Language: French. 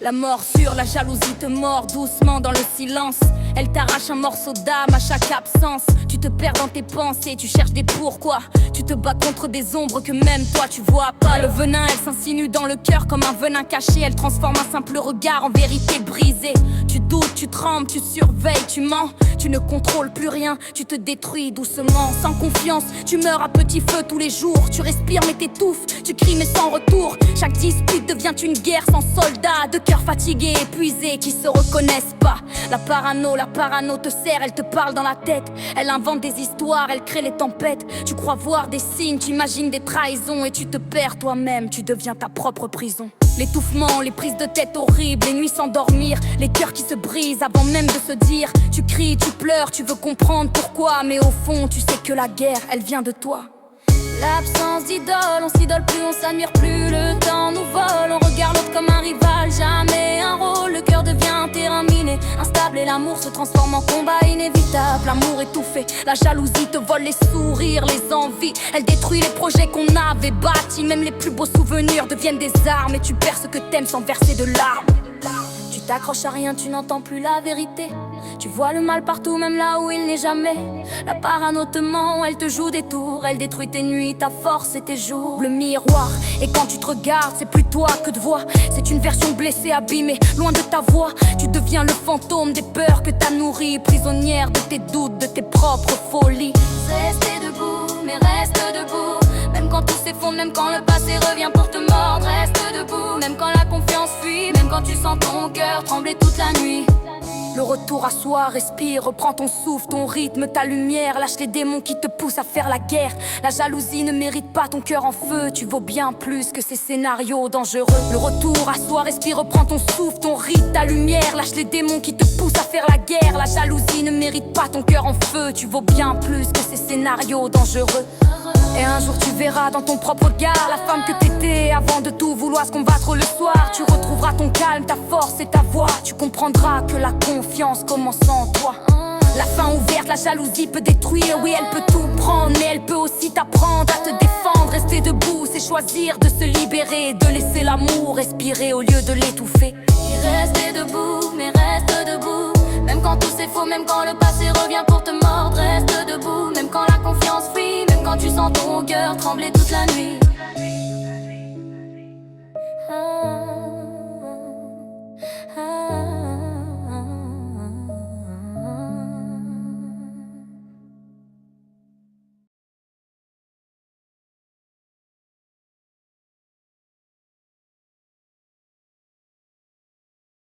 La morsure, la jalousie te mord doucement dans le silence. Elle t'arrache un morceau d'âme à chaque absence. Tu te perds dans tes pensées, tu cherches des pourquoi. Tu te bats contre des ombres que même toi tu vois pas. Le venin, elle s'insinue dans le cœur comme un venin caché. Elle transforme un simple regard en vérité brisée. Tu doutes, tu trembles, tu surveilles, tu mens. Tu ne contrôles plus rien, tu te détruis doucement. Sans confiance, tu meurs à petit feu tous les jours. Tu respires mais t'étouffes, tu cries mais sans retour. Chaque dispute devient une guerre sans soldats. De cœurs fatigués, épuisés, qui se reconnaissent pas. La parano te serre, elle te parle dans la tête. Elle invente des histoires, elle crée les tempêtes. Tu crois voir des signes, tu imagines des trahisons. Et tu te perds toi-même, tu deviens ta propre prison. L'étouffement, les prises de tête horribles, les nuits sans dormir, les cœurs qui se brisent avant même de se dire. Tu cries, tu pleures, tu veux comprendre pourquoi, mais au fond tu sais que la guerre, elle vient de toi. L'absence d'idole, on s'idole plus, on s'admire plus. Le temps nous vole, on regarde l'autre comme un rival, jamais un rôle. Le cœur devient un terrain miné, instable, et l'amour se transforme en combat inévitable. L'amour étouffé, la jalousie te vole les sourires, les envies. Elle détruit les projets qu'on avait bâtis. Même les plus beaux souvenirs deviennent des armes. Et tu perds ce que t'aimes sans verser de larmes. Tu t'accroches à rien, tu n'entends plus la vérité. Tu vois le mal partout, même là où il n'est jamais. La parano te ment, elle te joue des tours. Elle détruit tes nuits, ta force et tes jours. Le miroir, et quand tu te regardes, c'est plus toi que de voix. C'est une version blessée, abîmée, loin de ta voix. Tu deviens le fantôme des peurs que t'as nourries. Prisonnière de tes doutes, de tes propres folies. Rester debout, mais reste debout. Même quand tout s'effondre, même quand le passé revient pour te mordre. Reste debout, même quand la confiance fuit. Même quand tu sens ton cœur trembler toute la nuit. Le retour à soi, respire, reprends ton souffle, ton rythme, ta lumière. Lâche les démons qui te poussent à faire la guerre. La jalousie ne mérite pas ton cœur en feu. Tu vaux bien plus que ces scénarios dangereux. Le retour à soi, respire, reprends ton souffle, ton rythme, ta lumière. Lâche les démons qui te poussent à faire la guerre. La jalousie ne mérite pas ton cœur en feu. Tu vaux bien plus que ces scénarios dangereux. Et un jour tu verras dans ton propre regard la femme que t'étais avant de tout vouloir se combattre le soir. Tu retrouveras ton calme, ta force et ta voix. Tu comprendras que la confiance commence en toi. La fin ouverte, la jalousie peut détruire. Oui, elle peut tout prendre, mais elle peut aussi t'apprendre à te défendre. Rester debout, c'est choisir de se libérer, de laisser l'amour respirer au lieu de l'étouffer. Rester debout, mais reste debout. Même quand tout c'est faux, même quand le passé revient pour te mordre. Reste debout, même quand la confiance fuit. Même quand tu sens ton cœur trembler toute la nuit.